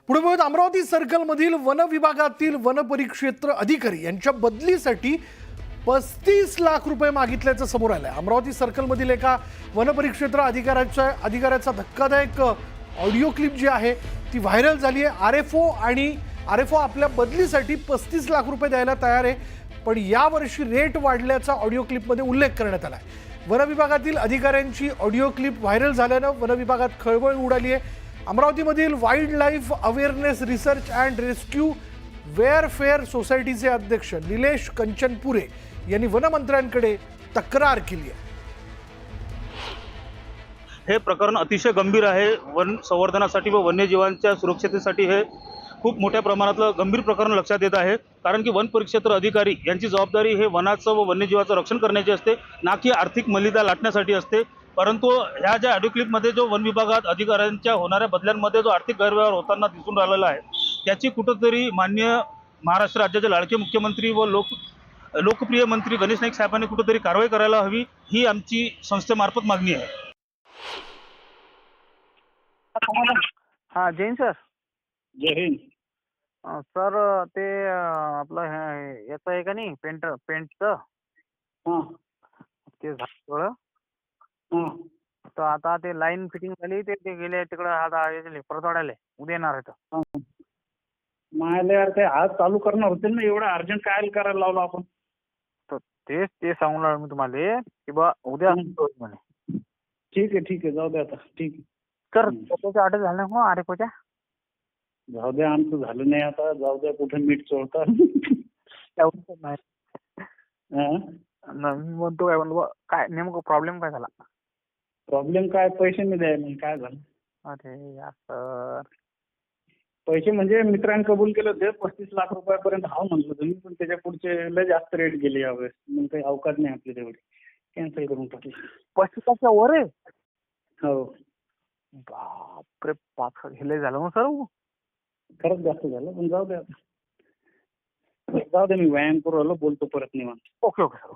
पुढे बघत अमरावती सर्कलमधील वन विभागातील वन परिक्षेत्र अधिकारी यांच्या बदलीसाठी 35 लाख रुपये मागितल्याचं समोर आलंय। अमरावती सर्कलमधील एका वन परिक्षेत्र अधिकाऱ्याचा धक्कादायक ऑडिओ क्लिप जी आहे ती व्हायरल झाली आहे। आरएफओ आपल्या बदलीसाठी 35 लाख रुपये द्यायला तयार आहे, पण यावर्षी रेट वाढल्याचा ऑडिओ क्लिपमध्ये उल्लेख करण्यात आला आहे। वन विभागातील अधिकाऱ्यांची ऑडिओ क्लिप व्हायरल झाल्यानं वन विभागात खळबळ उडाली आहे। अमरावतीमधील wild life awareness research and rescue welfare सोसायटीचे अध्यक्ष निलेश कंचनपुरे यांनी वनमंत्र्यांकडे तक्रार केली आहे। हे प्रकरण अतिशय गंभीर आहे। वन संवर्धनासाठी व वन्यजीवांच्या सुरक्षतेसाठी हे खूप मोठ्या प्रमाणातलं गंभीर प्रकरण लक्षात येत आहे। कारण की वन परिक्षेत्र अधिकारी यांची जबाबदारी हे वनाचं व वन्यजीवाचं रक्षण करण्याची असते, ना की आर्थिक मलिदा लाटण्यासाठी असते। परंतु ह्या ज्या ऑडिओ क्लिपमध्ये जो वन विभागात अधिकाऱ्यांच्या होणाऱ्या बदल्यांमध्ये जो आर्थिक गैरव्यवहार होताना दिसून राहिलेला आहे, त्याची कुठंतरी माननीय महाराष्ट्र राज्याचे लाडके मुख्यमंत्री व लोकप्रिय मंत्री गणेश नाईक साहेबांनी कुठंतरी कारवाई करायला हवी, ही आमची संस्थेमार्फत मागणी आहे। हाँ जैन सर। जय हिंद सर ते आपलं याचं आहे का नाही पेंटचं हां ते झालं हां तर आता ते लाईन फिटिंग झाली ते गेले तिकडं आता परत वाढायला उद्या येणार आहे तर हां मायला यार ते आज चालू करणार होते ना, एवढं अर्जंट काय करायला लावलं आपण? तर तेच ते सांगून राहिलो मी तुम्हाला की बा उद्या म्हणे। ठीक आहे जाऊ दे आता। ठीक आहे सर त्याच्या ऑर्डर झालं हो आरेकोच्या जाऊ द्या, आमचं झालं नाही आता। जाऊ द्या, कुठे मीठ चोळता नाही हां मी म्हणतो काय म्हणलं काय नेमकं प्रॉब्लेम काय झाला? प्रॉब्लेम काय? पैसे नाही द्यायला नाही, काय झालं? अरे यार सर पैसे म्हणजे मित्रांनी कबूल केलं होते 35 लाख रुपयापर्यंत हा म्हणलं तुम्ही, पण त्याच्या पुढचे लय जास्त रेट गेले यावेळेस। मग काही अवकाश नाही आपली तेवढी, कॅन्सल करून टाकली। 35 वर आहे? हो बापरे बाप, हे लय झालं मग सर। खरंच जास्त झालं, पण जाऊ द्या आता। जाऊ दे, मी व्यायाम करू आलो, बोलतो परत निवांत। Okay sir.